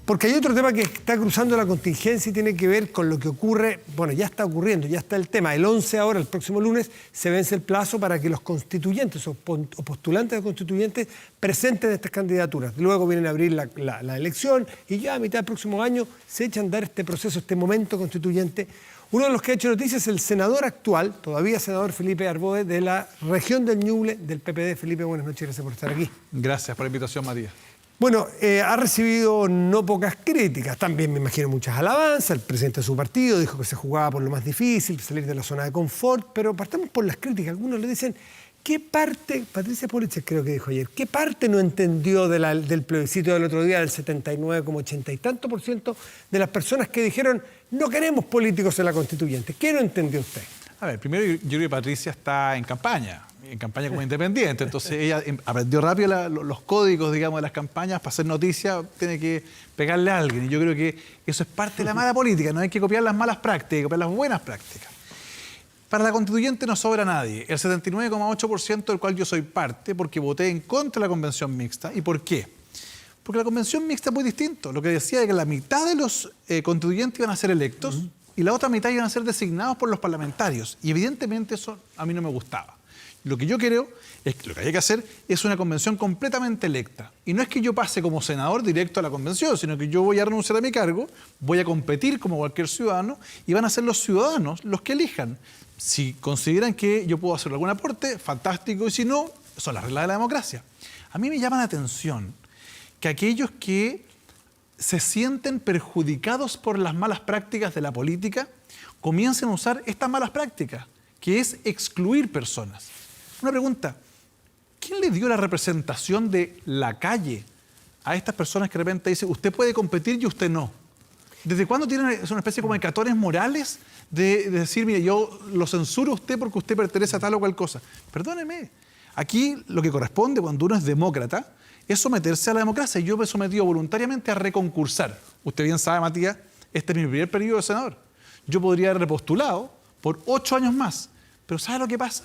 Porque hay otro tema que está cruzando la contingencia y tiene que ver con lo que ocurre, bueno, ya está ocurriendo, ya está el tema. El 11 ahora, el próximo lunes, se vence el plazo para que los constituyentes o postulantes de constituyentes presenten estas candidaturas. Luego vienen a abrir la elección y ya a mitad del próximo año se echa a andar este proceso, este momento constituyente. Uno de los que ha hecho noticias es el senador actual, todavía senador Felipe Arboe, de la región del Ñuble, del PPD. Felipe, buenas noches, gracias por estar aquí. Gracias por la invitación, Matías. Bueno, ha recibido no pocas críticas, también me imagino muchas alabanzas. El presidente de su partido dijo que se jugaba por lo más difícil, salir de la zona de confort, pero partamos por las críticas. Algunos le dicen, ¿qué parte, Patricia Policek creo que dijo ayer, qué parte no entendió del plebiscito del otro día, del 79,80 y tanto por ciento de las personas que dijeron, no queremos políticos en la constituyente? ¿Qué no entendió usted? A ver, primero yo creo que Patricia está en campaña como independiente, entonces ella aprendió rápido los códigos, digamos, de las campañas. Para hacer noticia tiene que pegarle a alguien, y yo creo que eso es parte de la mala política. No hay que copiar las malas prácticas, hay que copiar las buenas prácticas. Para la constituyente no sobra nadie, el 79,8% del cual yo soy parte, porque voté en contra de la convención mixta. ¿Y por qué? Porque la convención mixta es muy distinto. Lo que decía es que la mitad de los constituyentes iban a ser electos y la otra mitad iban a ser designados por los parlamentarios, y evidentemente eso a mí no me gustaba. Lo que yo creo es que lo que hay que hacer es una convención completamente electa. Y no es que yo pase como senador directo a la convención, sino que yo voy a renunciar a mi cargo, voy a competir como cualquier ciudadano, y van a ser los ciudadanos los que elijan. Si consideran que yo puedo hacer algún aporte, fantástico, y si no, son las reglas de la democracia. A mí me llama la atención que aquellos que se sienten perjudicados por las malas prácticas de la política comiencen a usar estas malas prácticas, que es excluir personas. Una pregunta, ¿quién le dio la representación de la calle a estas personas que de repente dicen, usted puede competir y usted no? ¿Desde cuándo tienen una especie como de catones morales de decir, mire, yo lo censuro a usted porque usted pertenece a tal o cual cosa? Perdóneme, aquí lo que corresponde cuando uno es demócrata es someterse a la democracia. Yo me he sometido voluntariamente a reconcursar. Usted bien sabe, Matías, este es mi primer periodo de senador. Yo podría haber repostulado por 8 años más. Pero ¿sabe lo que pasa?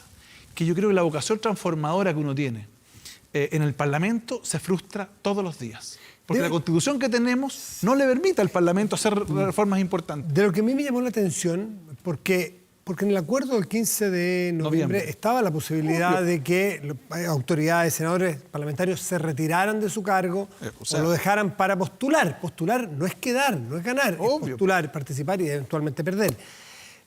Que yo creo que la vocación transformadora que uno tiene en el Parlamento se frustra todos los días. Porque la Constitución que tenemos no le permite al Parlamento hacer reformas importantes. De lo que a mí me llamó la atención, porque en el acuerdo del 15 de noviembre estaba la posibilidad de que autoridades, senadores, parlamentarios se retiraran de su cargo o lo dejaran para postular. Postular no es quedar, no es ganar, es postular, participar y eventualmente perder.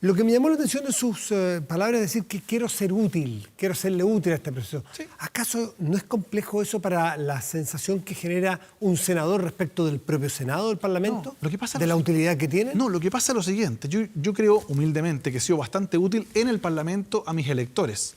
Lo que me llamó la atención de sus palabras es decir que quiero ser útil, quiero serle útil a este proceso. Sí. ¿Acaso no es complejo eso para la sensación que genera un senador respecto del propio Senado del Parlamento? No, lo que pasa ¿de la utilidad que tiene? No, lo que pasa es lo siguiente. Yo creo humildemente que he sido bastante útil en el Parlamento a mis electores.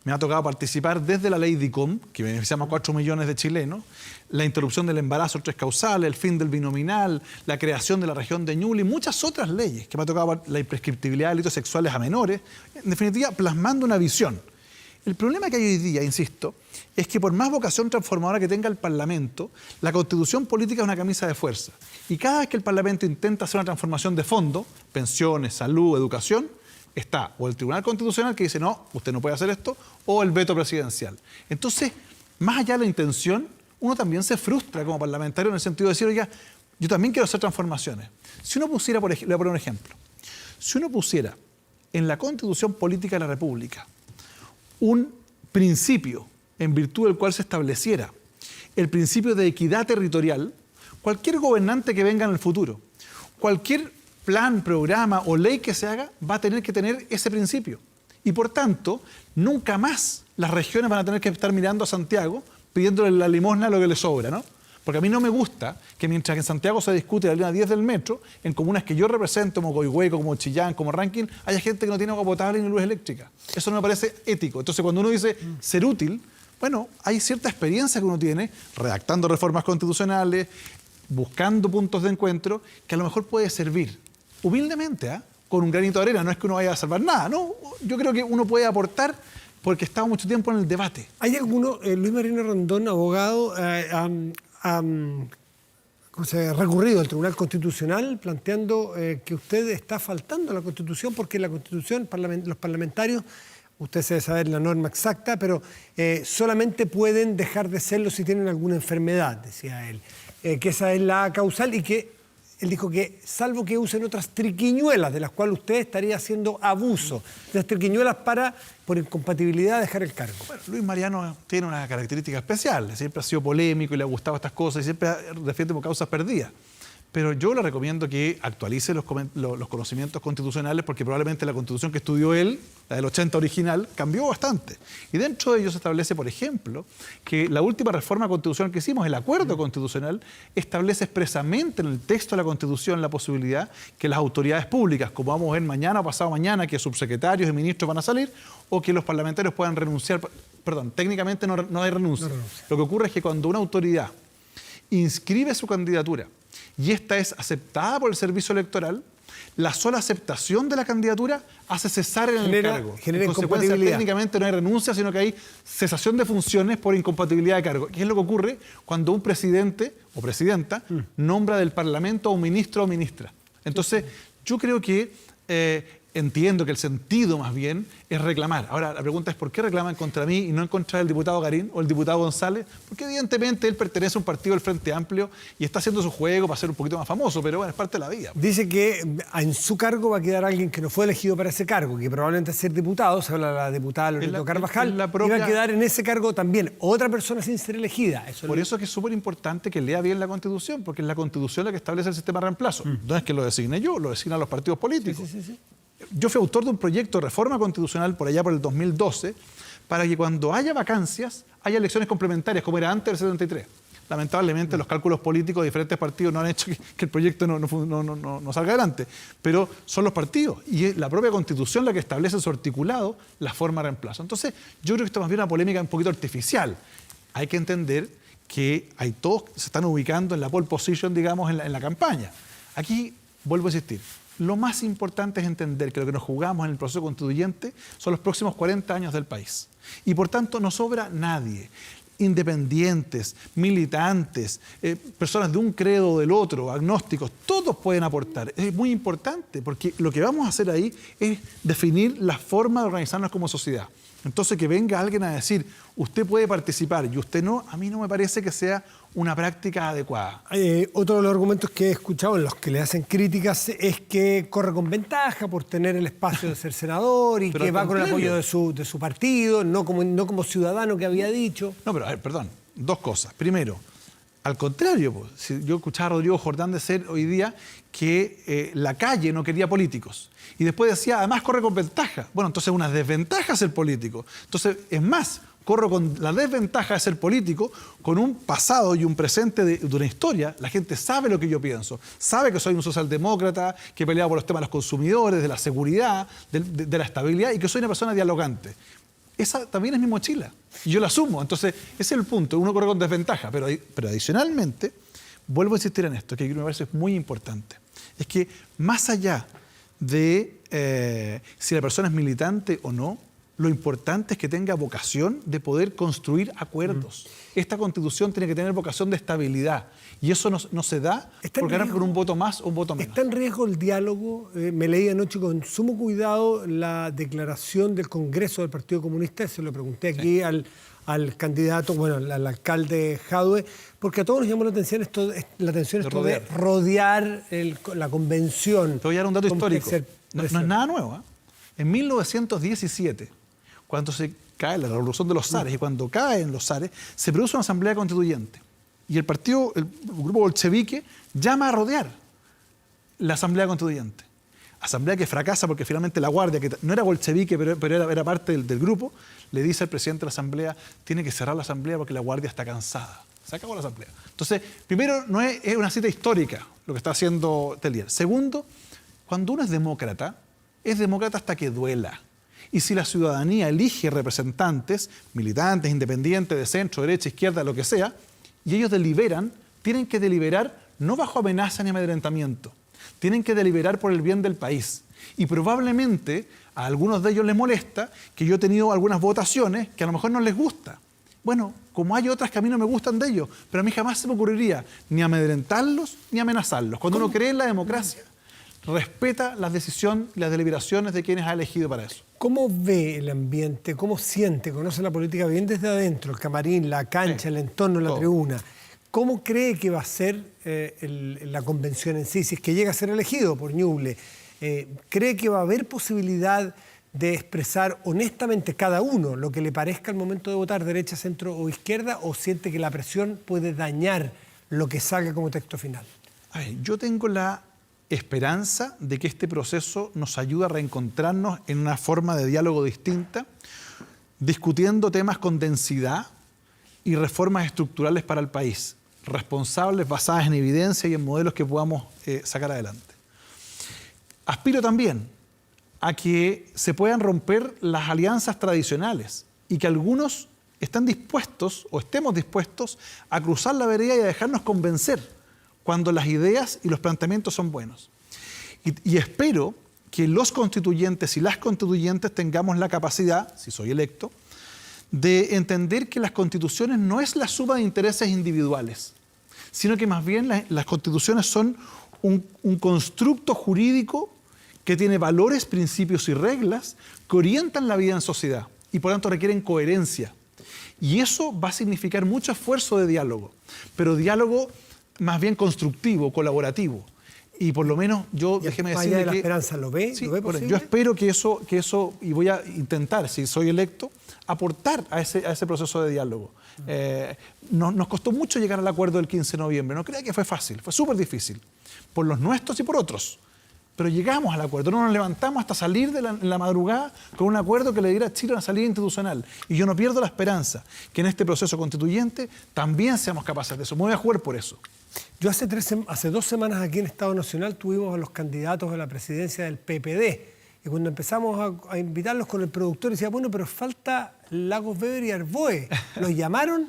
Me ha tocado participar desde la ley DICOM, que beneficiamos a 4 millones de chilenos, la interrupción del embarazo 3 causales, el fin del binominal, la creación de la región de Ñuble y muchas otras leyes que me ha tocado, la imprescriptibilidad de delitos sexuales a menores, en definitiva, plasmando una visión. El problema que hay hoy día, insisto, es que por más vocación transformadora que tenga el Parlamento, la Constitución política es una camisa de fuerza. Y cada vez que el Parlamento intenta hacer una transformación de fondo, pensiones, salud, educación, está o el Tribunal Constitucional que dice, no, usted no puede hacer esto, o el veto presidencial. Entonces, más allá de la intención, uno también se frustra como parlamentario en el sentido de decir, oiga, yo también quiero hacer transformaciones. Si uno pusiera, le voy a poner un ejemplo, si uno pusiera en la Constitución Política de la República un principio en virtud del cual se estableciera el principio de equidad territorial, cualquier gobernante que venga en el futuro, cualquier plan, programa o ley que se haga va a tener que tener ese principio. Y por tanto, nunca más las regiones van a tener que estar mirando a Santiago pidiéndole la limosna lo que le sobra, ¿no? Porque a mí no me gusta que mientras que en Santiago se discute la línea 10 del metro, en comunas que yo represento, como Coihueco, como Chillán, como Rankin, haya gente que no tiene agua potable ni luz eléctrica. Eso no me parece ético. Entonces, cuando uno dice ser útil, bueno, hay cierta experiencia que uno tiene redactando reformas constitucionales, buscando puntos de encuentro, que a lo mejor puede servir humildemente, con un granito de arena. No es que uno vaya a salvar nada, ¿no? Yo creo que uno puede aportar porque ha estado mucho tiempo en el debate. ¿Hay alguno, Luis Marino Rondón, abogado, ha recurrido al Tribunal Constitucional planteando que usted está faltando a la Constitución porque la Constitución, los parlamentarios, usted debe saber la norma exacta, pero solamente pueden dejar de serlo si tienen alguna enfermedad, decía él. que esa es la causal y que él dijo que, salvo que usen otras triquiñuelas, de las cuales usted estaría haciendo abuso, de las triquiñuelas para, por incompatibilidad, dejar el cargo. Bueno, Luis Mariano tiene una característica especial, siempre ha sido polémico y le ha gustado estas cosas y siempre defiende por causas perdidas. Pero yo le recomiendo que actualice los conocimientos constitucionales porque probablemente la Constitución que estudió él, la del 80 original, cambió bastante. Y dentro de ellos se establece, por ejemplo, que la última reforma constitucional que hicimos, el acuerdo constitucional, establece expresamente en el texto de la Constitución la posibilidad que las autoridades públicas, como vamos a ver mañana o pasado mañana, que subsecretarios y ministros van a salir, o que los parlamentarios puedan renunciar. Perdón, técnicamente no hay renuncia. Lo que ocurre es que cuando una autoridad inscribe su candidatura y esta es aceptada por el servicio electoral, la sola aceptación de la candidatura hace cesar en el cargo. Genera en consecuencia, incompatibilidad. técnicamente no hay renuncia, sino que hay cesación de funciones por incompatibilidad de cargo. ¿Qué es lo que ocurre cuando un presidente o presidenta nombra del Parlamento a un ministro o ministra? Entonces, yo creo que entiendo que el sentido más bien es reclamar. Ahora, la pregunta es ¿por qué reclaman contra mí y no en contra del diputado Garín o el diputado González? Porque evidentemente él pertenece a un partido del Frente Amplio y está haciendo su juego para ser un poquito más famoso, pero bueno, es parte de la vida. Dice que en su cargo va a quedar alguien que no fue elegido para ese cargo, que probablemente ser diputado, se habla de la diputada Loreto Carvajal, y va a quedar en ese cargo también otra persona sin ser elegida. Por eso es que es súper importante que lea bien la Constitución, porque es la Constitución la que establece el sistema de reemplazo. No es que lo designe yo, lo designan los partidos políticos. Sí. Yo fui autor de un proyecto de reforma constitucional por allá por el 2012 para que cuando haya vacancias haya elecciones complementarias, como era antes del 73. Lamentablemente los cálculos políticos de diferentes partidos no han hecho que el proyecto no salga adelante, pero son los partidos y es la propia Constitución la que establece en su articulado la forma de reemplazo. Entonces yo creo que esto es más bien una polémica un poquito artificial. Hay que entender que todos se están ubicando en la pole position, digamos, en la campaña. Aquí vuelvo a insistir. Lo más importante es entender que lo que nos jugamos en el proceso constituyente son los próximos 40 años del país. Y por tanto no sobra nadie. Independientes, militantes, personas de un credo o del otro, agnósticos, todos pueden aportar. Es muy importante porque lo que vamos a hacer ahí es definir la forma de organizarnos como sociedad. Entonces que venga alguien a decir, usted puede participar y usted no, a mí no me parece que sea una práctica adecuada. Otro de los argumentos que he escuchado en los que le hacen críticas es que corre con ventaja por tener el espacio de ser senador y que va con el apoyo de su partido, no como ciudadano que había dicho. No, pero a ver, perdón, dos cosas. Primero, al contrario, pues, si yo escuchaba a Rodrigo Jordán decir hoy día que la calle no quería políticos. Y después decía, además corre con ventaja. Bueno, entonces es una desventaja ser político. Entonces, es más, corro con la desventaja de ser político, con un pasado y un presente de una historia. La gente sabe lo que yo pienso, sabe que soy un socialdemócrata, que he peleado por los temas de los consumidores, de la seguridad, de la estabilidad y que soy una persona dialogante. Esa también es mi mochila y yo la asumo. Entonces, ese es el punto, uno corre con desventaja. Pero adicionalmente, vuelvo a insistir en esto, que me parece muy importante. Es que más allá de si la persona es militante o no, lo importante es que tenga vocación de poder construir acuerdos. Esta Constitución tiene que tener vocación de estabilidad y eso no se da por ganar por un voto más o un voto menos. ¿Está en riesgo el diálogo? Me leí anoche con sumo cuidado la declaración del Congreso del Partido Comunista, se lo pregunté aquí al candidato, bueno, al alcalde Jadwe, porque a todos nos llamó la atención esto de rodear la convención. Te voy a dar un dato histórico. No es nada nuevo. En 1917, cuando se cae la revolución de los zares y cuando caen los zares, se produce una asamblea constituyente. Y el grupo bolchevique llama a rodear la asamblea constituyente. Asamblea que fracasa porque finalmente la guardia, que no era bolchevique, pero era parte del grupo, le dice al presidente de la asamblea, tiene que cerrar la asamblea porque la guardia está cansada. Se acabó la asamblea. Entonces, primero, no es una cita histórica lo que está haciendo Tellier. Segundo, cuando uno es demócrata hasta que duela. Y si la ciudadanía elige representantes, militantes, independientes, de centro, derecha, izquierda, lo que sea, y ellos deliberan, tienen que deliberar no bajo amenaza ni amedrentamiento. Tienen que deliberar por el bien del país. Y probablemente a algunos de ellos les molesta que yo he tenido algunas votaciones que a lo mejor no les gusta. Bueno, como hay otras que a mí no me gustan de ellos, pero a mí jamás se me ocurriría ni amedrentarlos ni amenazarlos. Cuando uno cree en la democracia, respeta las decisiones y las deliberaciones de quienes ha elegido para eso. ¿Cómo ve el ambiente? ¿Cómo siente? ¿Conoce la política bien desde adentro? El camarín, la cancha, el entorno, la tribuna. ¿cómo cree que va a ser la convención en sí? Si es que llega a ser elegido por Ñuble, ¿cree que va a haber posibilidad de expresar honestamente cada uno lo que le parezca al momento de votar, derecha, centro o izquierda, o siente que la presión puede dañar lo que salga como texto final? A ver, yo tengo la esperanza de que este proceso nos ayude a reencontrarnos en una forma de diálogo distinta, discutiendo temas con densidad y reformas estructurales para el país, responsables, basadas en evidencia y en modelos que podamos sacar adelante. Aspiro también a que se puedan romper las alianzas tradicionales y que algunos están dispuestos o estemos dispuestos a cruzar la vereda y a dejarnos convencer cuando las ideas y los planteamientos son buenos. Y espero que los constituyentes y las constituyentes tengamos la capacidad, si soy electo, de entender que las constituciones no es la suma de intereses individuales, sino que más bien las constituciones son un constructo jurídico que tiene valores, principios y reglas que orientan la vida en sociedad y por tanto requieren coherencia. Y eso va a significar mucho esfuerzo de diálogo, pero diálogo más bien constructivo, colaborativo. Y por lo menos yo, déjeme decirle de la que... esperanza, ¿lo ve? Sí, ¿Lo ve posible? yo espero que eso, y voy a intentar, si soy electo, aportar a ese proceso de diálogo. Nos costó mucho llegar al acuerdo del 15 de noviembre, no crea que fue fácil, fue súper difícil, por los nuestros y por otros. Pero llegamos al acuerdo, no nos levantamos hasta salir en la madrugada con un acuerdo que le diera a Chile una salida institucional. Y yo no pierdo la esperanza que en este proceso constituyente también seamos capaces de eso. Me voy a jugar por eso. Yo hace 2 semanas aquí en Estado Nacional tuvimos a los candidatos a la presidencia del PPD. Y cuando empezamos a invitarlos con el productor, decía, bueno, pero falta Lagos Weber y Arboe. Los llamaron,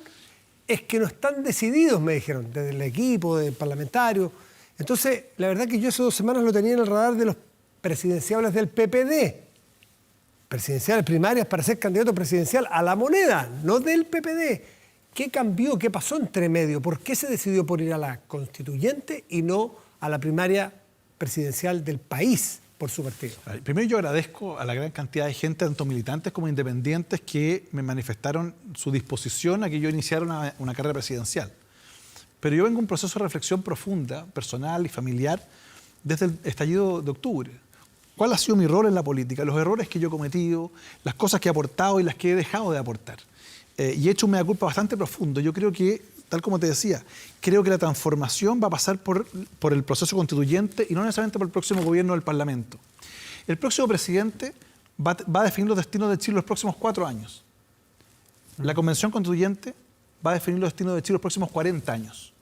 es que no están decididos, me dijeron, desde el equipo, del parlamentario. Entonces, la verdad que yo hace 2 semanas lo tenía en el radar de los presidenciables del PPD. Presidenciales primarias para ser candidato presidencial a La Moneda, no del PPD. ¿Qué cambió? ¿Qué pasó entre medio? ¿Por qué se decidió por ir a la constituyente y no a la primaria presidencial del país por su partido? Primero yo agradezco a la gran cantidad de gente, tanto militantes como independientes, que me manifestaron su disposición a que yo iniciara una carrera presidencial. Pero yo vengo de un proceso de reflexión profunda, personal y familiar, desde el estallido de octubre. ¿Cuál ha sido mi rol en la política? Los errores que yo he cometido, las cosas que he aportado y las que he dejado de aportar. Y he hecho un mea culpa bastante profundo. Yo creo que, tal como te decía, creo que la transformación va a pasar por el proceso constituyente y no necesariamente por el próximo gobierno del Parlamento. El próximo presidente va a definir los destinos de Chile los próximos 4 años. La Convención Constituyente va a definir los destinos de Chile los próximos 40 años.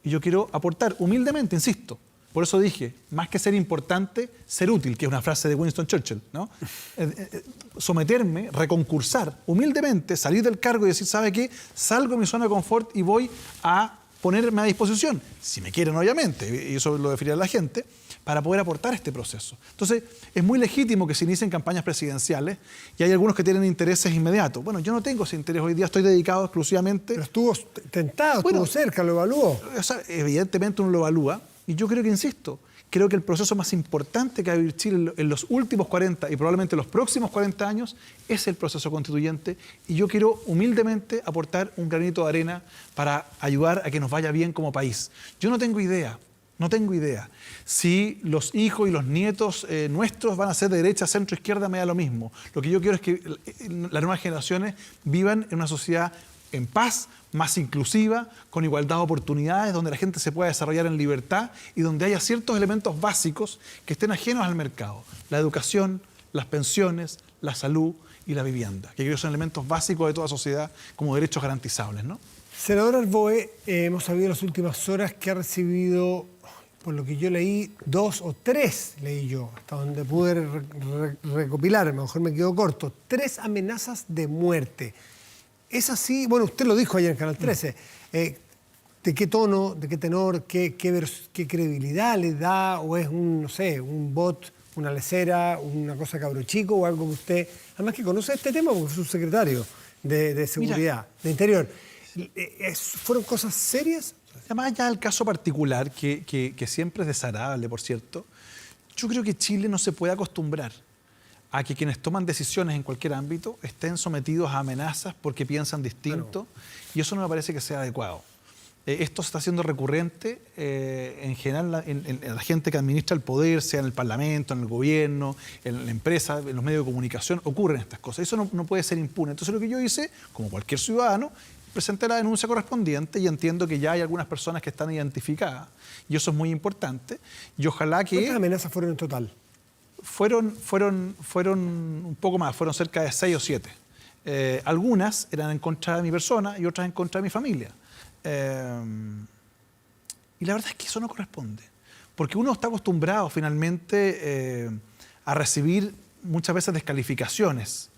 Y yo quiero aportar humildemente, insisto, por eso dije, más que ser importante, ser útil, que es una frase de Winston Churchill, ¿no? Someterme, reconcursar humildemente, salir del cargo y decir, ¿sabe qué? Salgo de mi zona de confort y voy a ponerme a disposición, si me quieren obviamente, y eso lo definirá la gente, para poder aportar este proceso. Entonces, es muy legítimo que se inicien campañas presidenciales y hay algunos que tienen intereses inmediatos. Bueno, yo no tengo ese interés, hoy día estoy dedicado exclusivamente... Pero estuvo tentado, estuvo cerca, lo evaluó. O sea, evidentemente uno lo evalúa y yo creo que, insisto, creo que el proceso más importante que va a vivir Chile en los últimos 40 y probablemente los próximos 40 años es el proceso constituyente y yo quiero humildemente aportar un granito de arena para ayudar a que nos vaya bien como país. Yo no tengo idea si los hijos y los nietos nuestros van a ser de derecha, centro, izquierda, me da lo mismo. Lo que yo quiero es que las nuevas generaciones vivan en una sociedad en paz, más inclusiva, con igualdad de oportunidades, donde la gente se pueda desarrollar en libertad y donde haya ciertos elementos básicos que estén ajenos al mercado. La educación, las pensiones, la salud y la vivienda, que creo que son elementos básicos de toda sociedad como derechos garantizables, ¿no? Senador Arboe, hemos sabido en las últimas horas que ha recibido, por lo que yo leí, 2 o 3, leí yo, hasta donde pude recopilar, a lo mejor me quedo corto, 3 amenazas de muerte. ¿Es así? Bueno, usted lo dijo ayer en Canal 13. ¿De qué tono, de qué tenor, qué credibilidad le da? ¿O es un bot, una lecera, una cosa cabro chico o algo que usted... Además que conoce este tema porque es su secretario de Seguridad, de Interior. ¿Fueron cosas serias? Además, ya el caso particular, que siempre es desagradable, por cierto, yo creo que Chile no se puede acostumbrar a que quienes toman decisiones en cualquier ámbito estén sometidos a amenazas porque piensan distinto, y eso no me parece que sea adecuado. esto se está haciendo recurrente en general en la gente que administra el poder, sea en el Parlamento, en el gobierno, en la empresa, en los medios de comunicación, ocurren estas cosas. Eso no puede ser impune. Entonces lo que yo hice, como cualquier ciudadano, presenté la denuncia correspondiente y entiendo que ya hay algunas personas que están identificadas y eso es muy importante. Y ojalá que... ¿Cuántas amenazas fueron en total? Fueron un poco más, fueron cerca de 6 o 7. Algunas eran en contra de mi persona y otras en contra de mi familia. Y la verdad es que eso no corresponde, porque uno está acostumbrado finalmente a recibir muchas veces descalificaciones.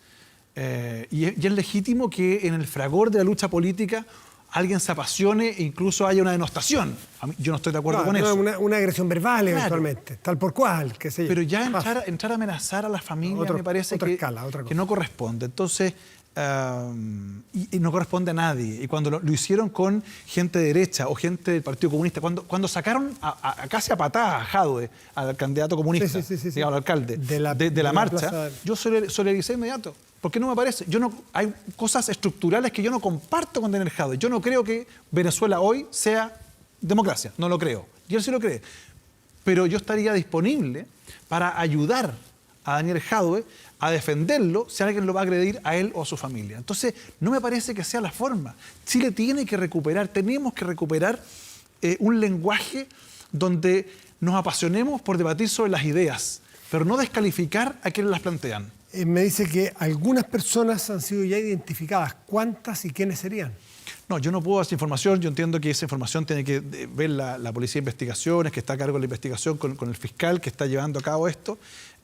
Y es legítimo que en el fragor de la lucha política alguien se apasione e incluso haya una denostación. Yo no estoy de acuerdo con eso. Una agresión verbal eventualmente, tal por cual, qué sé yo. Pero ya entrar a amenazar a la familia me parece que no corresponde. Entonces, y no corresponde a nadie. Y cuando lo hicieron con gente de derecha o gente del Partido Comunista, cuando sacaron casi a patadas a Jadwe, al candidato comunista, digamos, al alcalde, de la marcha, yo solidaricé inmediato. ¿Por qué no me parece? Hay cosas estructurales que yo no comparto con Daniel Jadwe. Yo no creo que Venezuela hoy sea democracia, no lo creo. Y él sí lo cree. Pero yo estaría disponible para ayudar a Daniel Jadwe a defenderlo si alguien lo va a agredir a él o a su familia. Entonces, no me parece que sea la forma. Chile tiene que recuperar, tenemos que recuperar un lenguaje donde nos apasionemos por debatir sobre las ideas, pero no descalificar a quienes las plantean. Me dice que algunas personas han sido ya identificadas. ¿Cuántas y quiénes serían? No, yo no puedo dar esa información. Yo entiendo que esa información tiene que ver la Policía de Investigaciones, que está a cargo de la investigación con el fiscal que está llevando a cabo esto.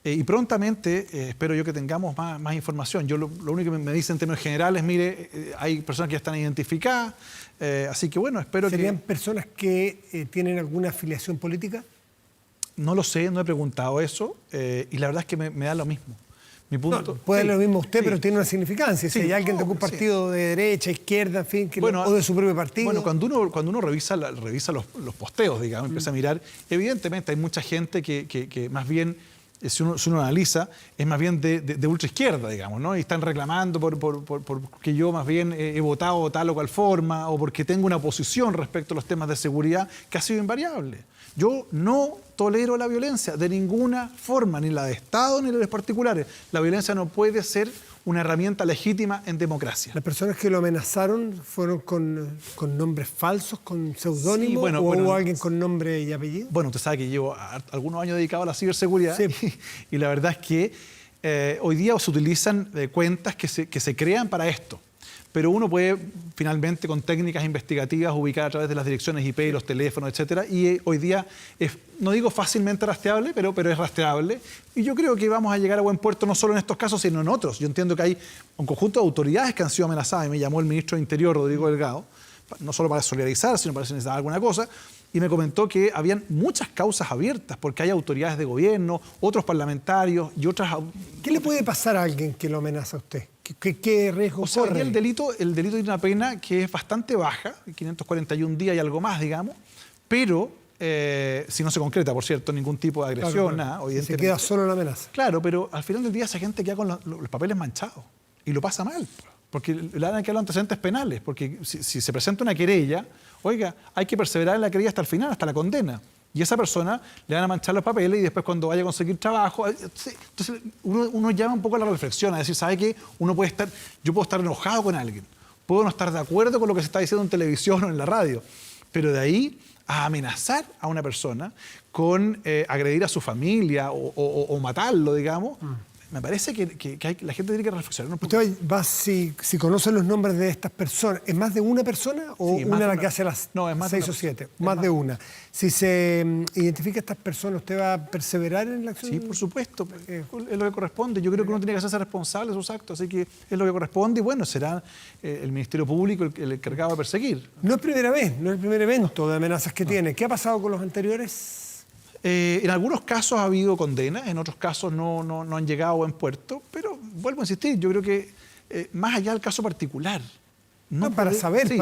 Y prontamente espero yo que tengamos más información. Yo lo único que me dicen en términos generales, mire, hay personas que ya están identificadas. Así que bueno, espero que... ¿Serían personas que tienen alguna afiliación política? No lo sé, no he preguntado eso. Y la verdad es que me da lo mismo. Mi punto, no, puede lo mismo usted, pero tiene una significancia. Si hay alguien de un partido de derecha, izquierda, en fin, o de su propio partido. Bueno, cuando uno revisa los posteos, digamos, empieza a mirar, evidentemente hay mucha gente que más bien, si uno analiza, es más bien de ultraizquierda, digamos, ¿no? Y están reclamando porque yo más bien he votado de tal o cual forma, o porque tengo una posición respecto a los temas de seguridad que ha sido invariable. Yo no tolero la violencia de ninguna forma, ni la de Estado ni la de los particulares. La violencia no puede ser una herramienta legítima en democracia. ¿Las personas que lo amenazaron fueron con nombres falsos, con seudónimos, o hubo alguien con nombre y apellido? Bueno, usted sabe que llevo algunos años dedicado a la ciberseguridad y la verdad es que hoy día se utilizan cuentas que se crean para esto. Pero uno puede finalmente con técnicas investigativas ubicar a través de las direcciones IP, los teléfonos, etcétera, y hoy día es, no digo fácilmente rastreable, pero es rastreable, y yo creo que vamos a llegar a buen puerto no solo en estos casos, sino en otros. Yo entiendo que hay un conjunto de autoridades que han sido amenazadas, y me llamó el ministro de Interior, Rodrigo Delgado, no solo para solidarizar, sino para si necesitaba alguna cosa, y me comentó que habían muchas causas abiertas, porque hay autoridades de gobierno, otros parlamentarios y otras... ¿Qué le puede pasar a alguien que lo amenaza a usted? ¿Qué riesgo corre? El delito tiene una pena que es bastante baja, 541 días y algo más, digamos, pero si no se concreta, por cierto, ningún tipo de agresión, nada. Se queda solo la amenaza. Claro, pero al final del día esa gente queda con los papeles manchados y lo pasa mal, porque le van a quedar los antecedentes penales, porque si se presenta una querella, oiga, hay que perseverar en la querella hasta el final, hasta la condena. Y a esa persona le van a manchar los papeles y después cuando vaya a conseguir trabajo... Entonces uno llama un poco a la reflexión, a decir, ¿sabe qué? Yo puedo estar enojado con alguien, puedo no estar de acuerdo con lo que se está diciendo en televisión o en la radio, pero de ahí a amenazar a una persona con agredir a su familia o matarlo, digamos... Me parece que la gente tiene que reflexionar. ¿Usted va, si conoce los nombres de estas personas, ¿es más de una persona o sí, una la que hace las 6 o 7? Más de una. Si se identifica a estas personas, ¿usted va a perseverar en la acción? Sí, por supuesto. Es lo que corresponde. Yo creo que uno tiene que hacerse responsable de sus actos, así que es lo que corresponde y bueno, será el Ministerio Público el encargado de perseguir. No es primera vez, no es el primer evento de amenazas que tiene. ¿Qué ha pasado con los anteriores? En algunos casos ha habido condenas, en otros casos no han llegado a buen puerto, pero vuelvo a insistir, yo creo que más allá del caso particular. Para saber.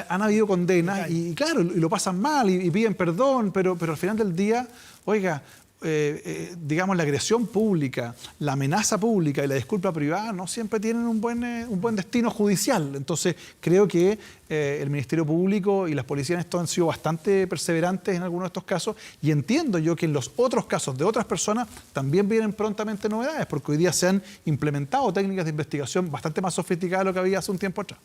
Han habido condenas y claro, y lo pasan mal y piden perdón, pero al final del día, oiga, digamos, la agresión pública, la amenaza pública y la disculpa privada no siempre tienen un buen destino judicial. Entonces, creo que el Ministerio Público y las policías en esto han sido bastante perseverantes en algunos de estos casos, y entiendo yo que en los otros casos de otras personas también vienen prontamente novedades, porque hoy día se han implementado técnicas de investigación bastante más sofisticadas de lo que había hace un tiempo atrás.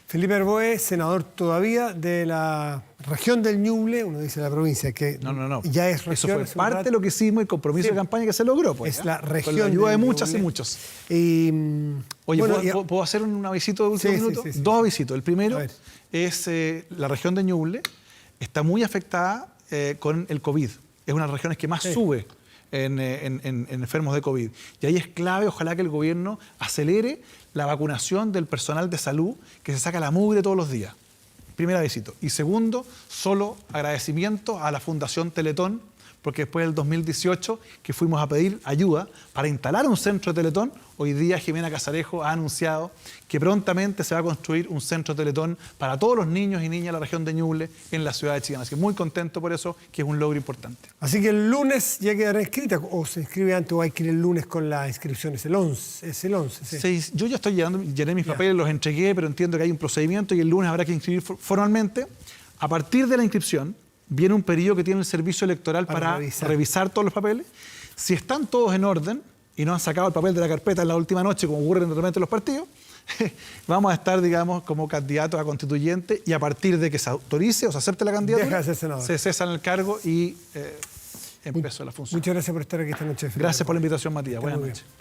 Felipe Arboe, senador todavía de la región del Ñuble, uno dice la provincia, que no. ya es región. Eso fue parte de lo que hicimos, el compromiso de campaña que se logró. Pues, es la región. Con la ayuda de muchas y muchos. Oye, bueno, ¿puedo hacer un avisito de último minuto? Sí. Dos avisitos. El primero es la región de Ñuble está muy afectada con el COVID. Es una de las regiones que más sube en enfermos de COVID. Y ahí es clave, ojalá que el gobierno acelere la vacunación del personal de salud que se saca la mugre todos los días. Primer avisito. Y segundo, solo agradecimiento a la Fundación Teletón, porque después del 2018 que fuimos a pedir ayuda para instalar un centro de Teletón, hoy día Jimena Casarejo ha anunciado que prontamente se va a construir un centro de Teletón para todos los niños y niñas de la región de Ñuble en la ciudad de Chillán. Así que muy contento por eso, que es un logro importante. Así que el lunes ya quedará inscrita, o se inscribe antes, o hay que ir el lunes con la inscripción, es el 11. Sí. Sí, yo ya estoy llené mis papeles, los entregué, pero entiendo que hay un procedimiento y el lunes habrá que inscribir formalmente. A partir de la inscripción, viene un periodo que tiene el servicio electoral para revisar todos los papeles. Si están todos en orden y no han sacado el papel de la carpeta en la última noche, como ocurre normalmente en los partidos, vamos a estar, digamos, como candidatos a constituyente, y a partir de que se autorice o se acepte la candidatura, se cesan el cargo y empezó la función. Muchas gracias por estar aquí esta noche. Gracias por la invitación, Matías. Buenas noches.